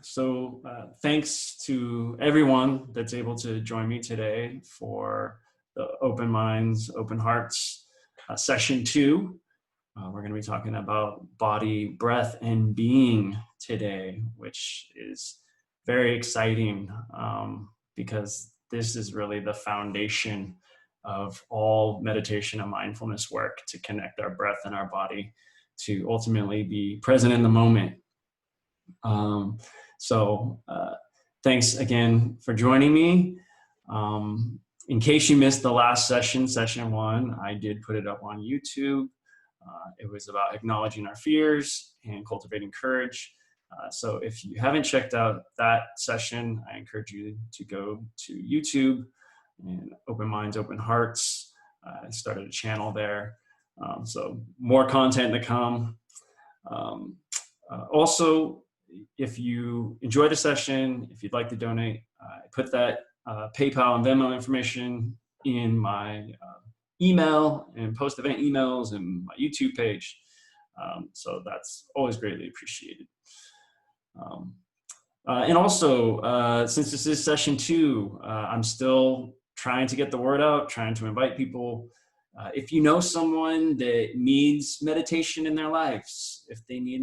So thanks to everyone that's able to join me today for the Open Minds, Open Hearts session 2. We're going to be talking about body, breath, and being today, which is very exciting because this is really the foundation of all meditation and mindfulness work to connect our breath and our body to ultimately be present in the moment. Thanks again for joining me. In case you missed the last session, session 1, I did put it up on YouTube. It was about acknowledging our fears and cultivating courage. So if you haven't checked out that session, I encourage you to go to YouTube and Open Minds, Open Hearts. I started a channel there. So more content to come. Also, if you enjoy the session, if you'd like to donate, I put that PayPal and Venmo information in my email and post-event emails and my YouTube page. So that's always greatly appreciated. And also, since this is session 2, I'm still trying to get the word out, trying to invite people. If you know someone that needs meditation in their lives, if they need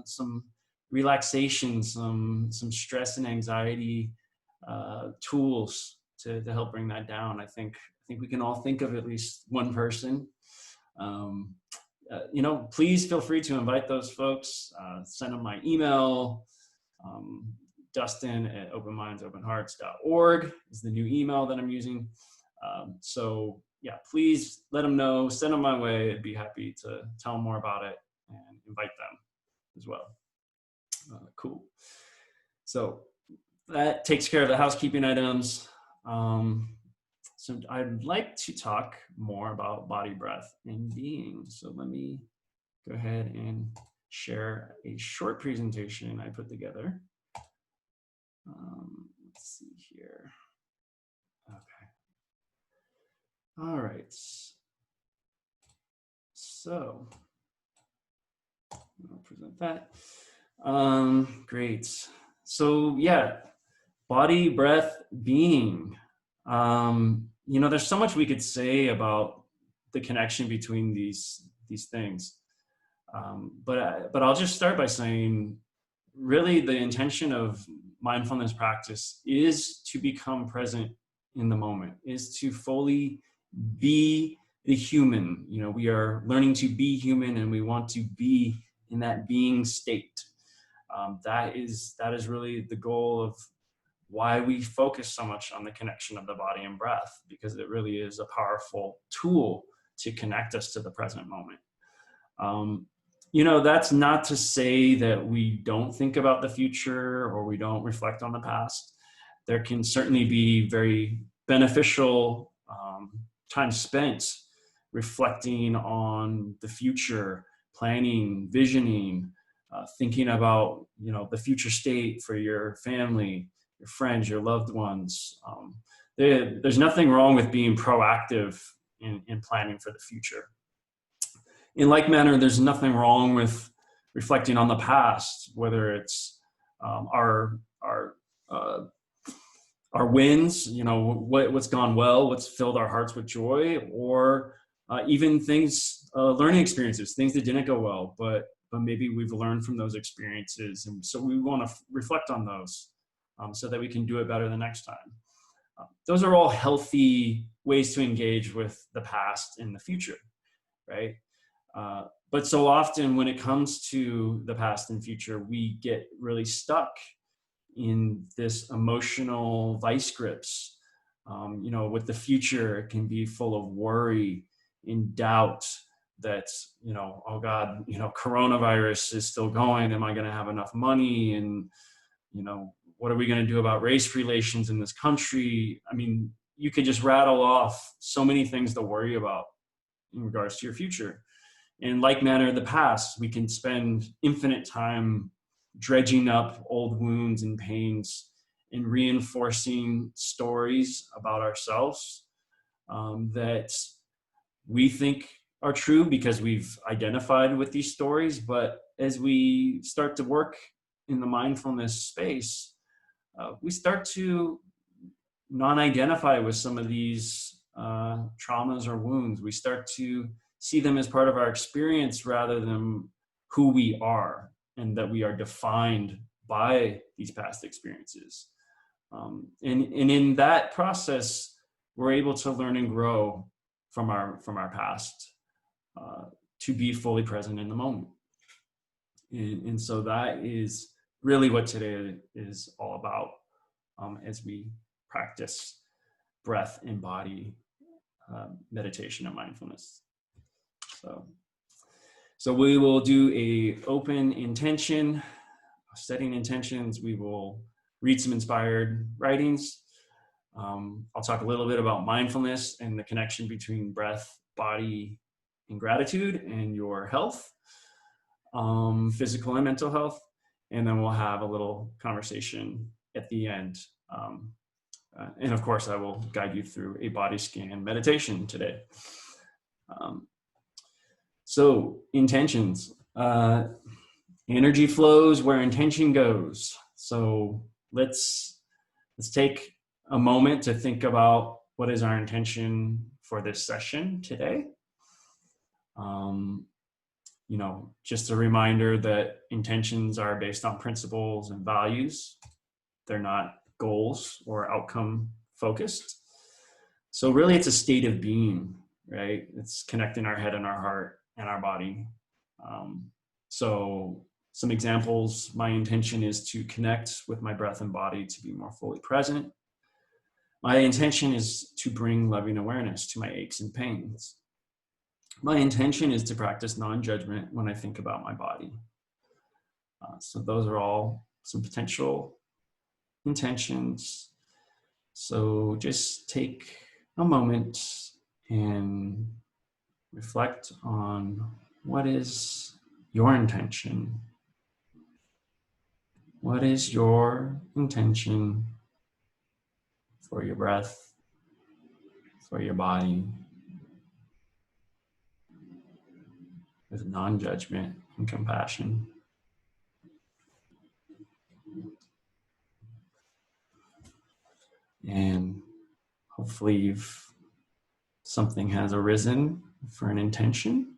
some relaxation, some stress and anxiety tools to help bring that down, I think we can all think of at least one person. Please feel free to invite those folks. Send them my email. Dustin at openmindsopenhearts.org is the new email that I'm using. So yeah, please let them know, send them my way. I'd be happy to tell them more about it and invite them as well. Cool. So that takes care of the housekeeping items. So I'd like to talk more about body, breath, and being. So let me go ahead and share a short presentation I put together. Let's see here. Okay. All right. So I'll present that. Great. So yeah, body, breath, being. There's so much we could say about the connection between these things. But I'll just start by saying, really, the intention of mindfulness practice is to become present in the moment, is to fully be the human. We are learning to be human, and we want to be in that being state. That is really the goal of why we focus so much on the connection of the body and breath, because it really is a powerful tool to connect us to the present moment. That's not to say that we don't think about the future or we don't reflect on the past. There can certainly be very beneficial time spent reflecting on the future, planning, visioning, thinking about, the future state for your family, your friends, your loved ones. There's nothing wrong with being proactive in planning for the future. In like manner, there's nothing wrong with reflecting on the past, whether it's our wins, what's gone well, what's filled our hearts with joy, or even things, learning experiences, things that didn't go well, but maybe we've learned from those experiences, and so we want to reflect on those so that we can do it better the next time. Those are all healthy ways to engage with the past and the future, right? But so often when it comes to the past and future, we get really stuck in this emotional vice grips. With the future, it can be full of worry and doubt that, oh God, coronavirus is still going. Am I going to have enough money? And, what are we going to do about race relations in this country? I mean, you could just rattle off so many things to worry about in regards to your future. In like manner, the past, we can spend infinite time dredging up old wounds and pains and reinforcing stories about ourselves that we think are true because we've identified with these stories. But as we start to work in the mindfulness space, we start to non-identify with some of these traumas or wounds. We start to see them as part of our experience rather than who we are, and that we are defined by these past experiences. And in that process, we're able to learn and grow from our past to be fully present in the moment. And so that is really what today is all about, as we practice breath and body meditation and mindfulness. So we will do a open intention, setting intentions. We will read some inspired writings. I'll talk a little bit about mindfulness and the connection between breath, body, and gratitude and your health, physical and mental health. And then we'll have a little conversation at the end. And of course, I will guide you through a body scan meditation today. So intentions, energy flows where intention goes. So let's take a moment to think about what is our intention for this session today. Just a reminder that intentions are based on principles and values. They're not goals or outcome focused. So really it's a state of being, right? It's connecting our head and our heart and our body. So some examples: my intention is to connect with my breath and body to be more fully present. My intention is to bring loving awareness to my aches and pains. My intention is to practice non-judgment when I think about my body. So those are all some potential intentions. So just take a moment and reflect on what is your intention. What is your intention for your breath, for your body, with non-judgment and compassion? And hopefully something has arisen for an intention.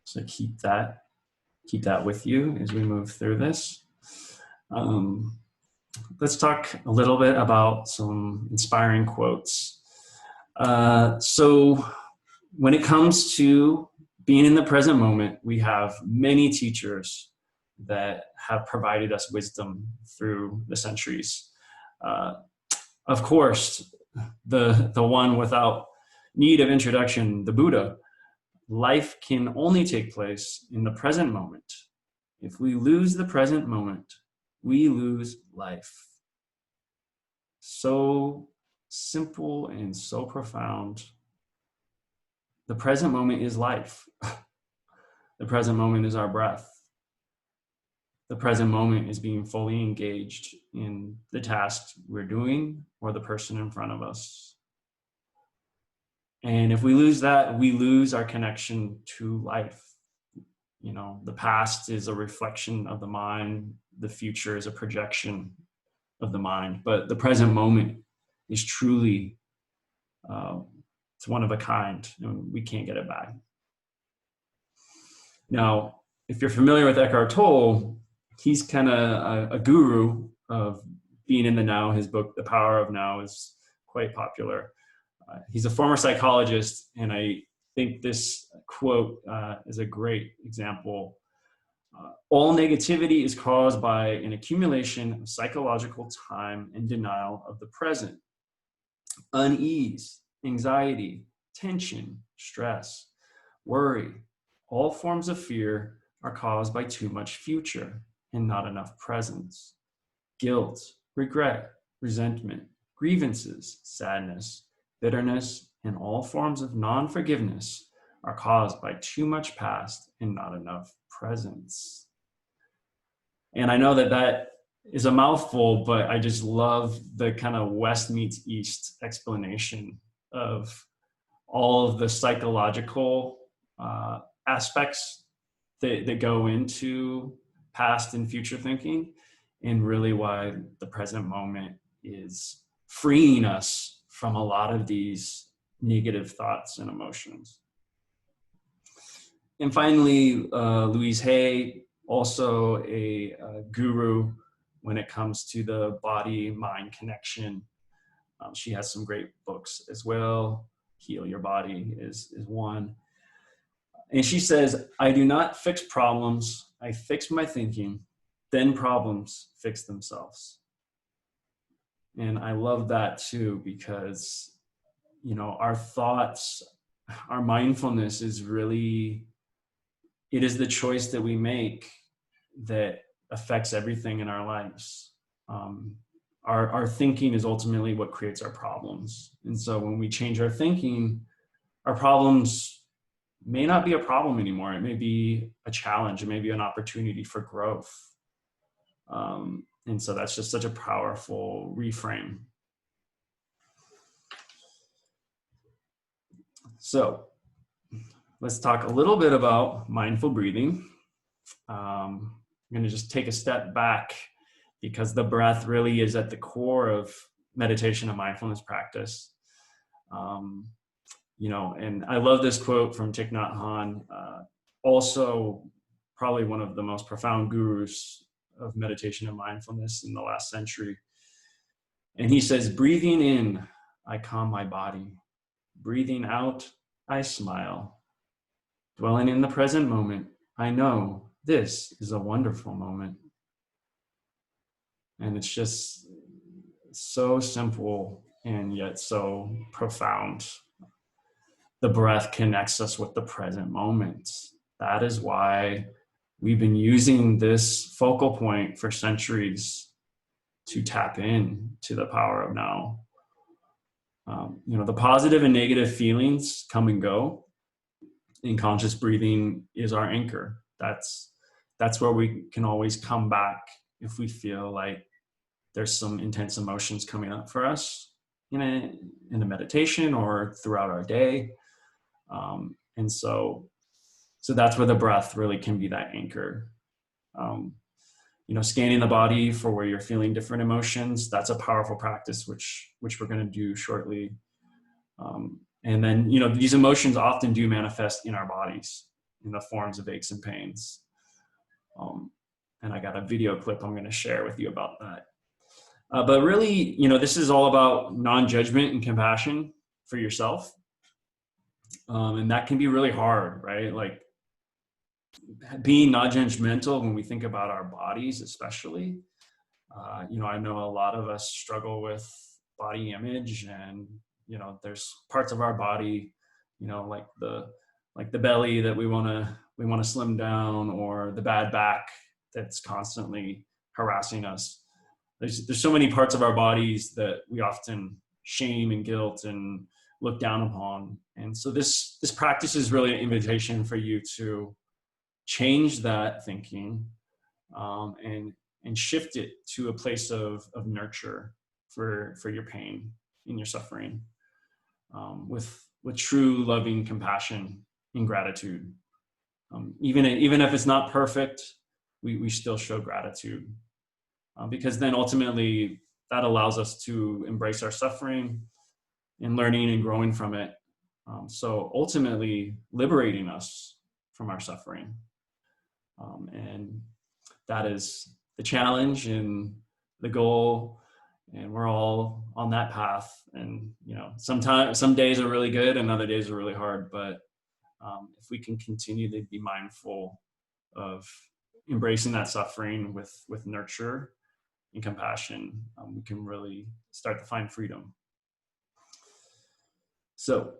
So keep that with you as we move through this. Let's talk a little bit about some inspiring quotes. So when it comes to being in the present moment, we have many teachers that have provided us wisdom through the centuries. Of course, the one without need of introduction, the Buddha. Life can only take place in the present moment. If we lose the present moment, we lose life. So simple and so profound. The present moment is life. The present moment is our breath. The present moment is being fully engaged in the task we're doing or the person in front of us. And if we lose that, we lose our connection to life. The past is a reflection of the mind. The future is a projection of the mind. But the present moment is truly, it's one of a kind, and we can't get it back. Now, if you're familiar with Eckhart Tolle, he's kind of a guru of being in the now. His book, The Power of Now, is quite popular. He's a former psychologist, and I think this quote is a great example. All negativity is caused by an accumulation of psychological time and denial of the present. Unease, anxiety, tension, stress, worry, all forms of fear are caused by too much future and not enough presence. Guilt, regret, resentment, grievances, sadness, bitterness, and all forms of non-forgiveness are caused by too much past and not enough presence. And I know that is a mouthful, but I just love the kind of West meets East explanation of all of the psychological aspects that go into past and future thinking. and really why the present moment is freeing us from a lot of these negative thoughts and emotions. And finally, Louise Hay, also a guru when it comes to the body-mind connection. She has some great books as well. Heal Your Body is one. And she says, I do not fix problems, I fix my thinking, then problems fix themselves. And I love that too, because, you know, our thoughts, our mindfulness is really, it is the choice that we make that affects everything in our lives. Our thinking is ultimately what creates our problems. And so when we change our thinking, our problems may not be a problem anymore. It may be a challenge. It may be an opportunity for growth. And so that's just such a powerful reframe. So let's talk a little bit about mindful breathing. I'm going to just take a step back because the breath really is at the core of meditation and mindfulness practice. You know, and I love this quote from Thich Nhat Hanh, also probably one of the most profound gurus of meditation and mindfulness in the last century. And he says, breathing in, I calm my body. Breathing out, I smile. Dwelling in the present moment, I know this is a wonderful moment. And it's just so simple and yet so profound. The breath connects us with the present moment. That is why we've been using this focal point for centuries to tap in to the power of now. You know, the positive and negative feelings come and go, and conscious breathing is our anchor. That's where we can always come back if we feel like there's some intense emotions coming up for us in a meditation or throughout our day. And so that's where the breath really can be that anchor. You know, scanning the body for where you're feeling different emotions, that's a powerful practice, which we're going to do shortly. And then, you know, these emotions often do manifest in our bodies in the forms of aches and pains. And I got a video clip I'm going to share with you about that. But really, you know, this is all about non-judgment and compassion for yourself. And that can be really hard, right? Like being non-judgmental when we think about our bodies, especially. You know, I know a lot of us struggle with body image, and, you know, there's parts of our body, you know, like the belly that we want to slim down, or the bad back that's constantly harassing us. There's so many parts of our bodies that we often shame and guilt and look down upon. And so this practice is really an invitation for you to change that thinking, and shift it to a place of nurture for your pain and your suffering, with true loving compassion and gratitude. Even if it's not perfect, we still show gratitude, because then ultimately that allows us to embrace our suffering and learning and growing from it. So ultimately liberating us from our suffering. And that is the challenge and the goal. And we're all on that path. And, you know, sometimes some days are really good and other days are really hard. But if we can continue to be mindful of embracing that suffering with nurture and compassion, we can really start to find freedom. So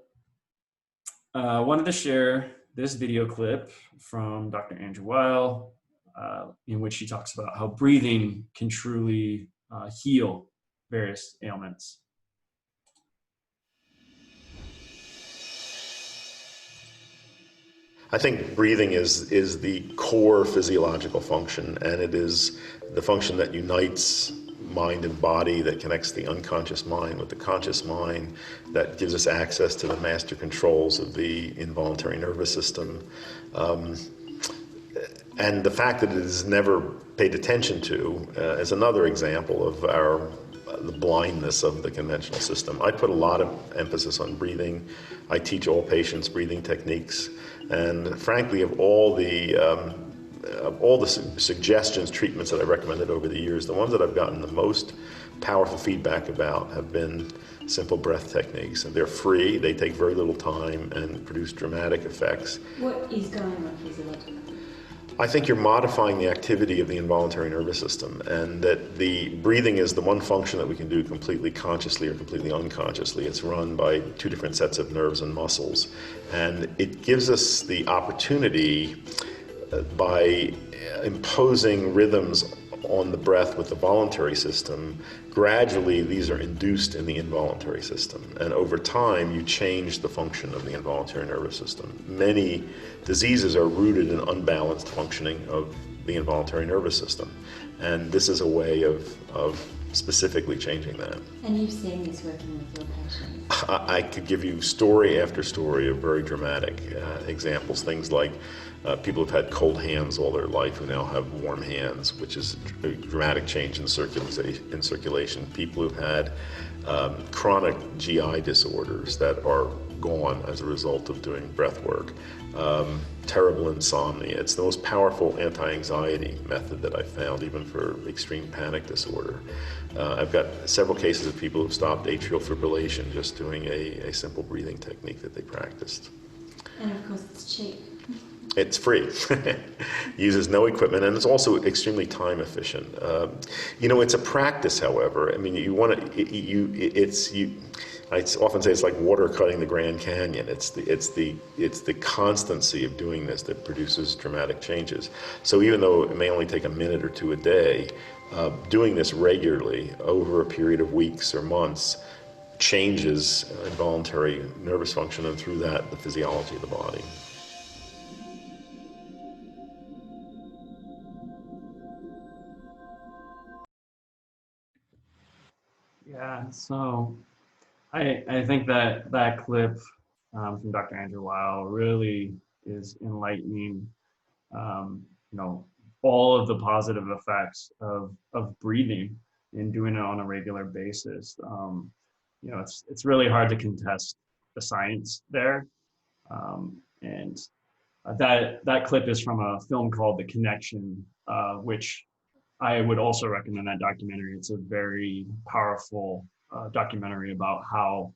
I wanted to share this video clip from Dr. Andrew Weil, in which he talks about how breathing can truly heal various ailments. I think breathing is the core physiological function, and it is the function that unites mind and body, that connects the unconscious mind with the conscious mind, that gives us access to the master controls of the involuntary nervous system. And the fact that it is never paid attention to is another example of the blindness of the conventional system. I put a lot of emphasis on breathing. I teach all patients breathing techniques, and frankly, of all the suggestions, treatments that I recommended over the years, the ones that I've gotten the most powerful feedback about have been simple breath techniques. And they're free, they take very little time and produce dramatic effects. What is going on physiologically? I think you're modifying the activity of the involuntary nervous system, and that the breathing is the one function that we can do completely consciously or completely unconsciously. It's run by two different sets of nerves and muscles, and it gives us the opportunity by imposing rhythms on the breath with the voluntary system. Gradually these are induced in the involuntary system, and over time you change the function of the involuntary nervous system. Many diseases are rooted in unbalanced functioning of the involuntary nervous system, and this is a way of specifically changing that. And you've seen this working with your patients? I could give you story after story of very dramatic examples. Things like people who've had cold hands all their life who now have warm hands, which is a dramatic change in circulation. People who've had chronic GI disorders that are gone as a result of doing breath work. Terrible insomnia. It's the most powerful anti-anxiety method that I've found, even for extreme panic disorder. I've got several cases of people who've stopped atrial fibrillation just doing a simple breathing technique that they practiced. And of course it's cheap. It's free, uses no equipment, and it's also extremely time efficient. It's a practice, however. I mean, you want to, I often say it's like water cutting the Grand Canyon. It's the constancy of doing this that produces dramatic changes. So even though it may only take a minute or two a day, doing this regularly over a period of weeks or months changes involuntary nervous function, and through that, the physiology of the body. Yeah, so I think that clip from Dr. Andrew Weil really is enlightening. You know, all of the positive effects of breathing and doing it on a regular basis. It's really hard to contest the science there, and that clip is from a film called The Connection, which I would also recommend that documentary. It's a very powerful documentary about how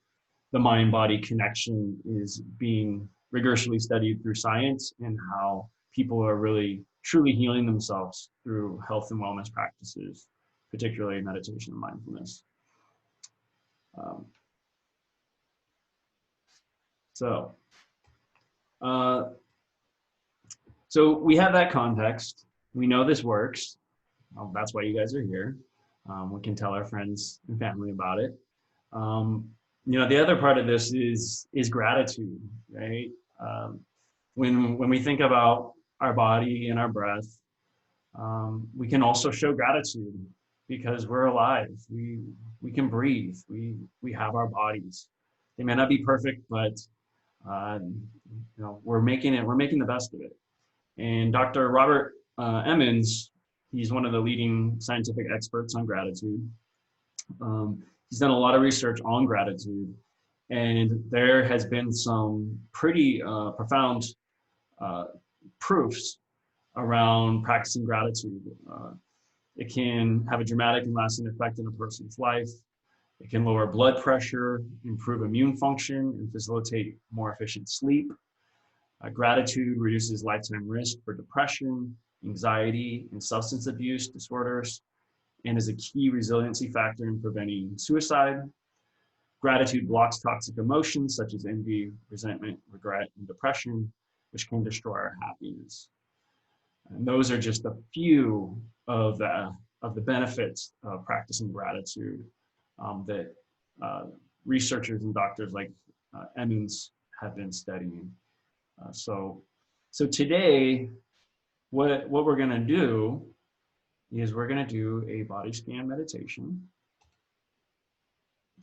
the mind-body connection is being rigorously studied through science, and how people are really truly healing themselves through health and wellness practices, particularly meditation and mindfulness. Um, so, uh, so we have that context. We know this works. Well, that's why you guys are here. We can tell our friends and family about it. The other part of this is gratitude, right? When we think about our body and our breath, we can also show gratitude because we're alive. We can breathe. We have our bodies. They may not be perfect, but we're making the best of it. And Dr. Robert Emmons, he's one of the leading scientific experts on gratitude. He's done a lot of research on gratitude, and there has been some pretty profound proofs around practicing gratitude. It can have a dramatic and lasting effect in a person's life. It can lower blood pressure, improve immune function, and facilitate more efficient sleep. Gratitude reduces lifetime risk for depression, anxiety, and substance abuse disorders, and is a key resiliency factor in preventing suicide. Gratitude blocks toxic emotions such as envy, resentment, regret, and depression, which can destroy our happiness. And those are just a few of the benefits of practicing gratitude that researchers and doctors like Emmons have been studying. So today, what we're going to do is we're going to do a body scan meditation.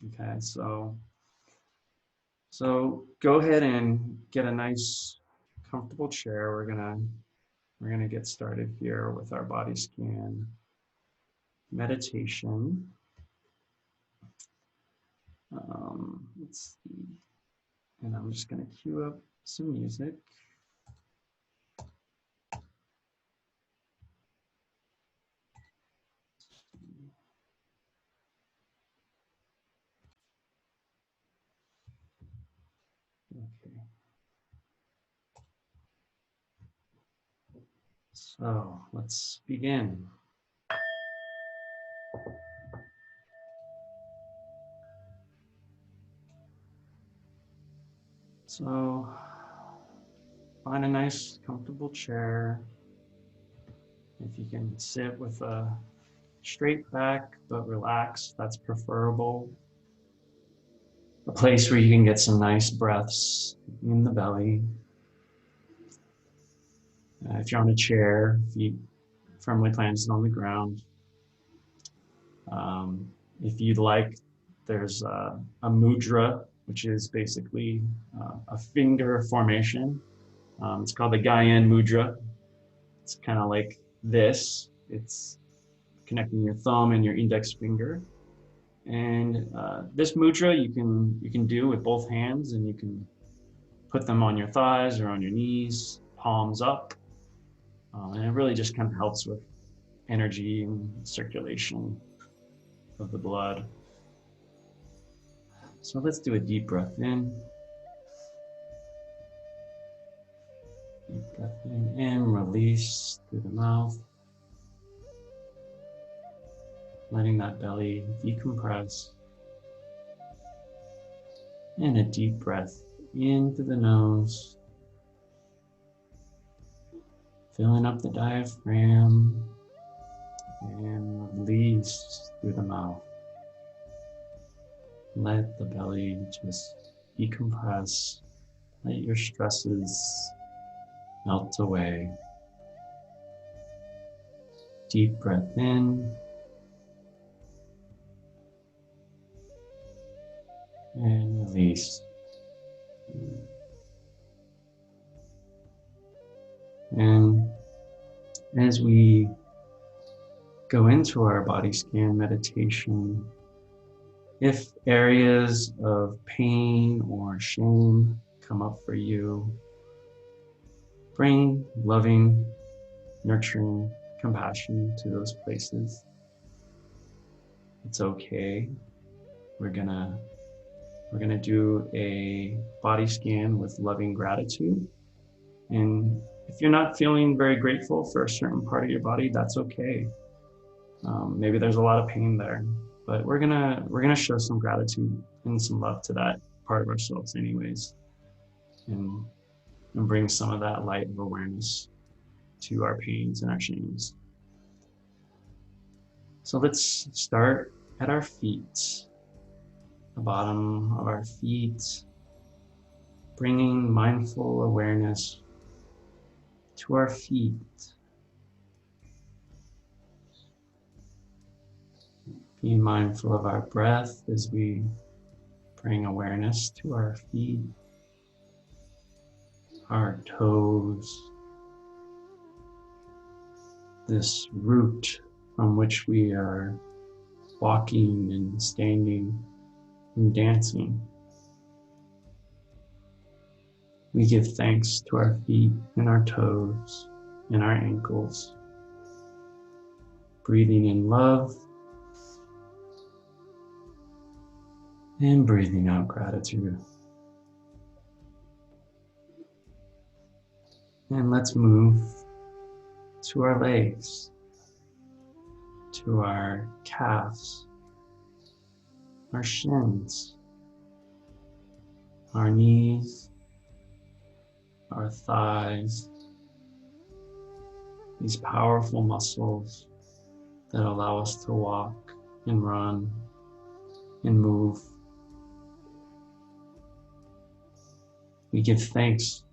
Okay, so go ahead and get a nice comfortable chair. We're going to We're going to get started here with our body scan meditation. Let's see. And I'm just going to cue up some music. Okay. So let's begin. So find a nice comfortable chair. If you can sit with a straight back but relaxed, that's preferable. A place where you can get some nice breaths in the belly. If you're on a chair, feet firmly planted on the ground. If you'd like, there's a mudra, which is basically a finger formation. It's called the Gyan mudra. It's kind of like this. It's connecting your thumb and your index finger. And this mudra you can do with both hands, and you can put them on your thighs or on your knees, palms up. And it really just kind of helps with energy and circulation of the blood. So let's do a deep breath in. Deep breath in and release through the mouth. Letting that belly decompress. And a deep breath in through the nose. Filling up the diaphragm. And release through the mouth. Let the belly just decompress. Let your stresses melt away. Deep breath in. And release. And as we go into our body scan meditation, if areas of pain or shame come up for you, bring loving, nurturing compassion to those places. It's okay. We're gonna do a body scan with loving gratitude. And if you're not feeling very grateful for a certain part of your body, that's okay. Maybe there's a lot of pain there, but we're gonna show some gratitude and some love to that part of ourselves anyways, and bring some of that light of awareness to our pains and our shames. So let's start at our feet, the bottom of our feet, bringing mindful awareness to our feet. Being mindful of our breath as we bring awareness to our feet, our toes, this root from which we are walking and standing and dancing. We give thanks to our feet and our toes and our ankles, breathing in love and breathing out gratitude. And let's move to our legs, to our calves, our shins, our knees, our thighs, these powerful muscles that allow us to walk and run and move. We give thanks.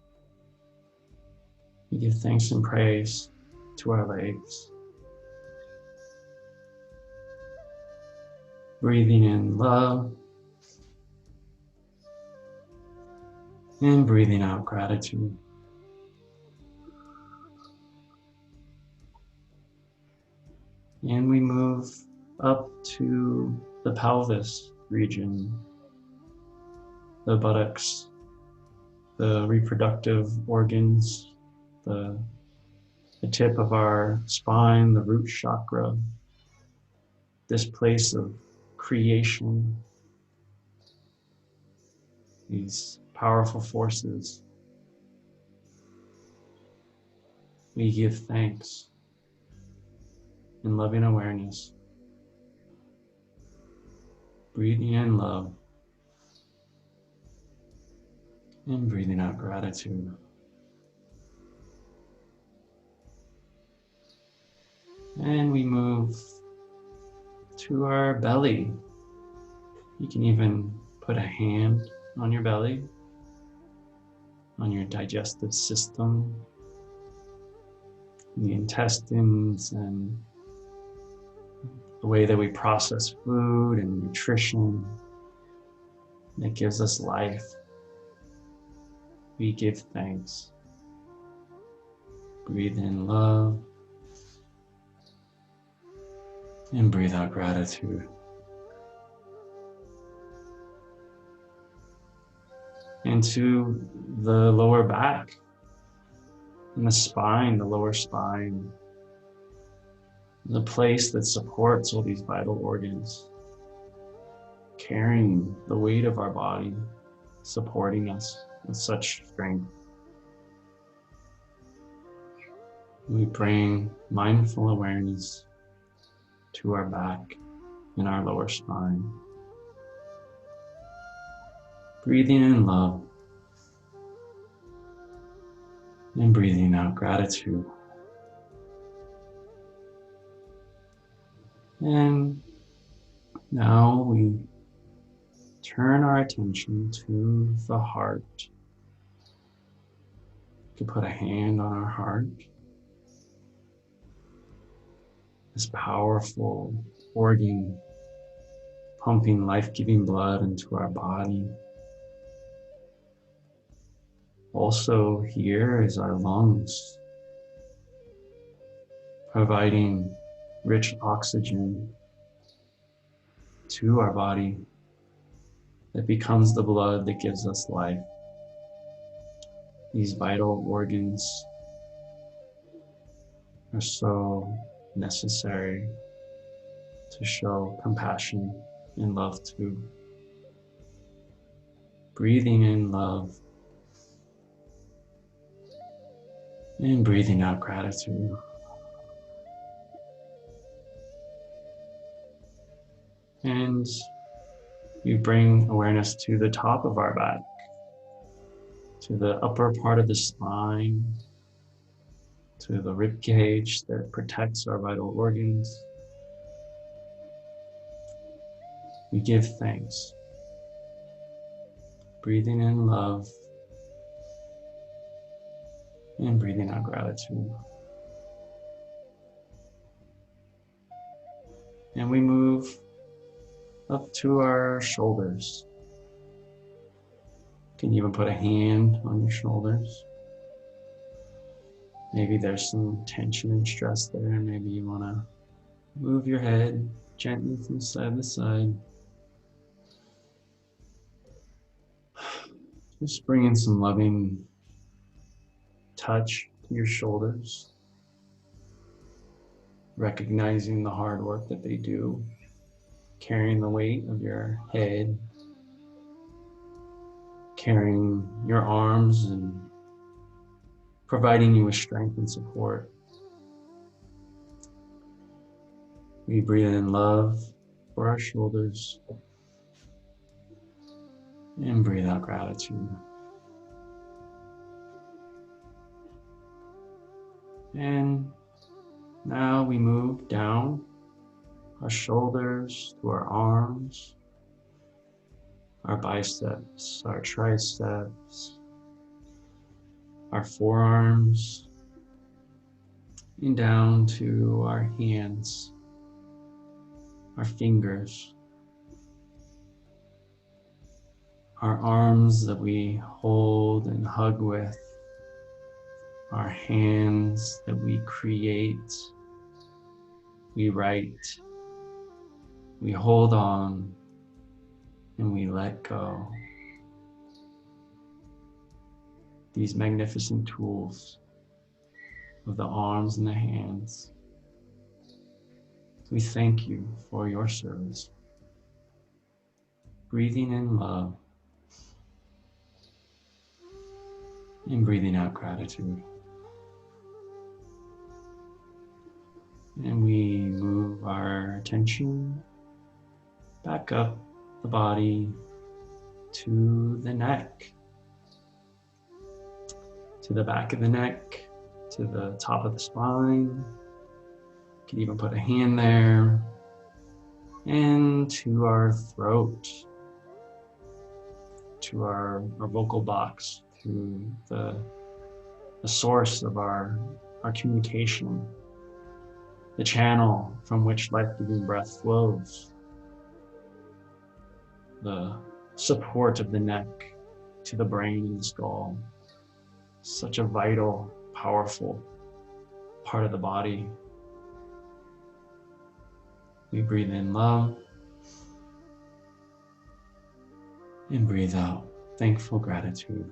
We give thanks and praise to our legs. Breathing in love and breathing out gratitude. And we move up to the pelvis region, the buttocks, the reproductive organs, the tip of our spine, the root chakra, this place of creation, these powerful forces. We give thanks in loving awareness, breathing in love and breathing out gratitude. And we move to our belly. You can even put a hand on your belly, on your digestive system, the intestines, and the way that we process food and nutrition that gives us life. We give thanks. Breathe in love and breathe out gratitude. Into the lower back and the spine, the lower spine, the place that supports all these vital organs, carrying the weight of our body, supporting us with such strength. We bring mindful awareness to our back and our lower spine. Breathing in love and breathing out gratitude. And now we turn our attention to the heart. You can put a hand on our heart. This powerful organ pumping life-giving blood into our body. Also here is our lungs, providing rich oxygen to our body that becomes the blood that gives us life. These vital organs are so necessary to show compassion and love to. Breathing in love and breathing out gratitude. And we bring awareness to the top of our back, to the upper part of the spine, to the rib cage that protects our vital organs. We give thanks. Breathing in love and breathing out gratitude. And we move up to our shoulders. You can even put a hand on your shoulders. Maybe there's some tension and stress there. Maybe you want to move your head gently from side to side. Just bring in some loving touch to your shoulders, recognizing the hard work that they do, carrying the weight of your head, carrying your arms and providing you with strength and support. We breathe in love for our shoulders and breathe out gratitude. And now we move down our shoulders to our arms, our biceps, our triceps, our forearms, and down to our hands, our fingers, our arms that we hold and hug with, our hands that we create we write, we hold on, and we let go. These magnificent tools of the arms and the hands. We thank you for your service. Breathing in love and breathing out gratitude. And we move our attention back up the body to the neck, to the back of the neck, to the top of the spine. You can even put a hand there, and to our throat, to our vocal box, to the source of our communication, the channel from which life-giving breath flows, the support of the neck to the brain and the skull. Such a vital, powerful part of the body. We breathe in love and breathe out thankful gratitude.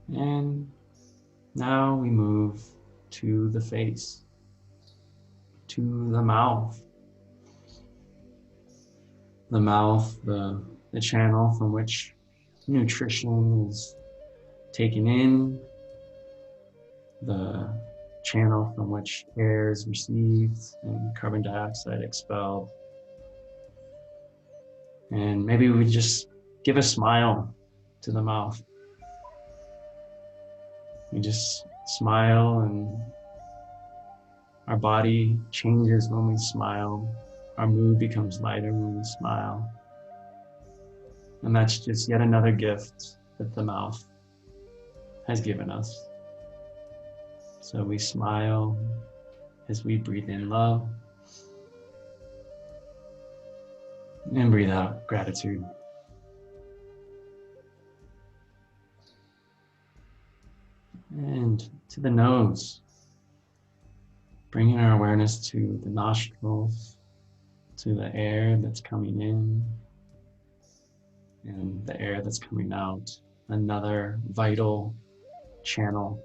And now we move to the face, to the mouth. The mouth, the channel from which nutrition is taken in, the channel from which air is received and carbon dioxide expelled. And maybe we just give a smile to the mouth. We just smile, and our body changes when we smile. Our mood becomes lighter when we smile. And that's just yet another gift that the mouth has given us. So we smile as we breathe in love and breathe out gratitude. And to the nose, bringing our awareness to the nostrils, to the air that's coming in and the air that's coming out. Another vital channel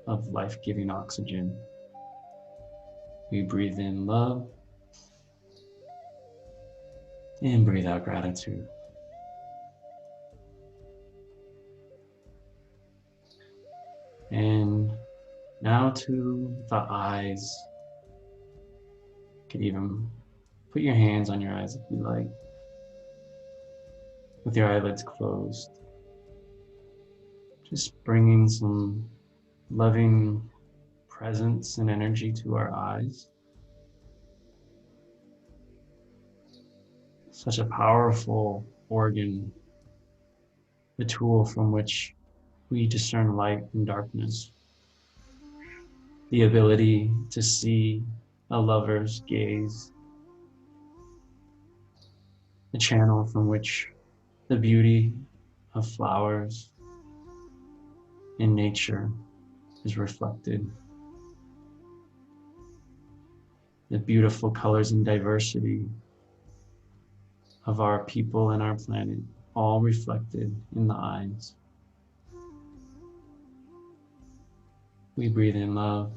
of life-giving oxygen. We breathe in love and breathe out gratitude. And now to the eyes. You could even put your hands on your eyes if you like, with your eyelids closed. Just bringing some loving presence and energy to our eyes. Such a powerful organ, the tool from which we discern light and darkness. The ability to see a lover's gaze, the channel from which the beauty of flowers in nature is reflected. The beautiful colors and diversity of our people and our planet, all reflected in the eyes. We breathe in love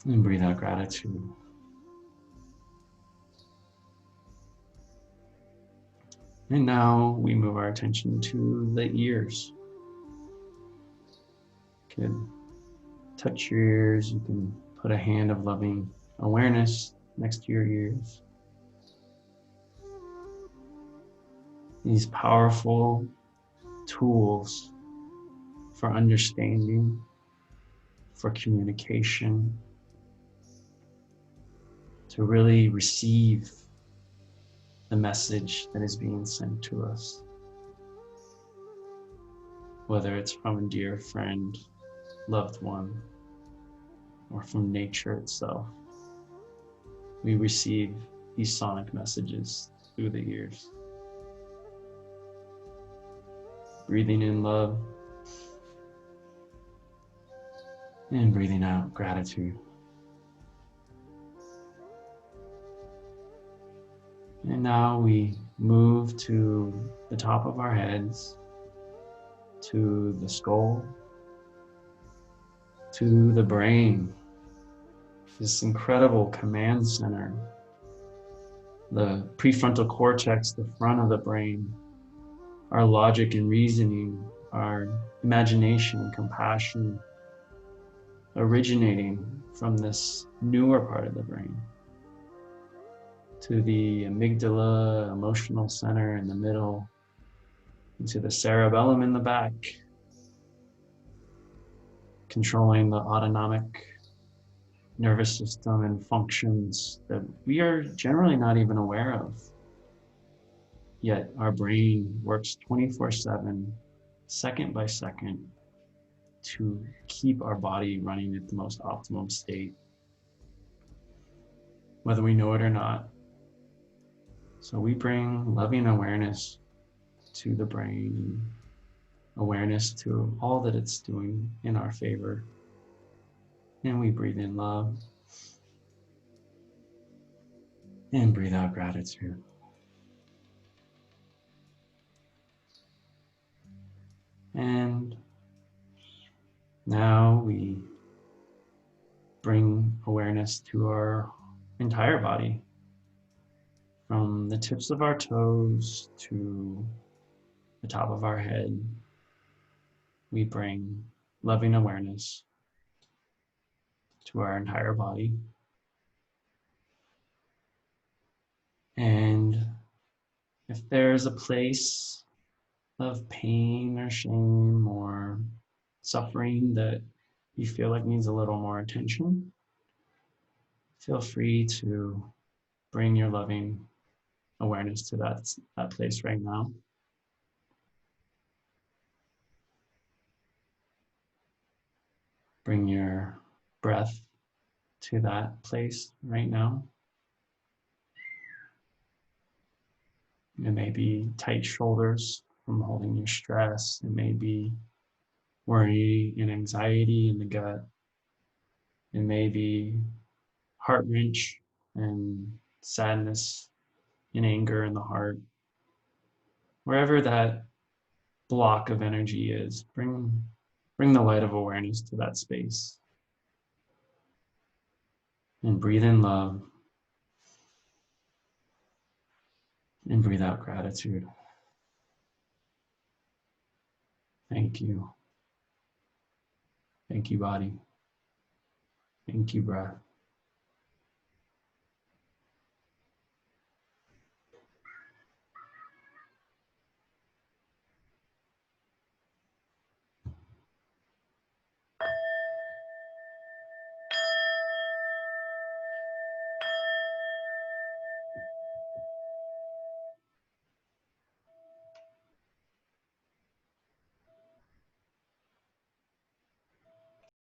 and breathe out gratitude. And now we move our attention to the ears. You can touch your ears. You can put a hand of loving awareness next to your ears. These powerful tools for understanding, for communication, to really receive the message that is being sent to us. Whether it's from a dear friend, loved one, or from nature itself, we receive these sonic messages through the ears. Breathing in love And breathing out gratitude. And now we move to the top of our heads, to the skull, to the brain, this incredible command center, the prefrontal cortex, the front of the brain, our logic and reasoning, our imagination and compassion originating from this newer part of the brain, to the amygdala, emotional center in the middle, into the cerebellum in the back, controlling the autonomic nervous system and functions that we are generally not even aware of. Yet our brain works 24/7, second by second, to keep our body running at the most optimum state, whether we know it or not. So we bring loving awareness to the brain, awareness to all that it's doing in our favor. And we breathe in love and breathe out gratitude. And now we bring awareness to our entire body, from the tips of our toes to the top of our head. We bring loving awareness to our entire body. And if there's a place of pain or shame or suffering that you feel like needs a little more attention, feel free to bring your loving awareness to that place right now. Bring your breath to that place right now. It may be tight shoulders from holding your stress. It may be worry and anxiety in the gut. It may be heart wrench and sadness and anger in the heart. Wherever that block of energy is, bring the light of awareness to that space. And breathe in love and breathe out gratitude. Thank you. Thank you, body. Thank you, breath.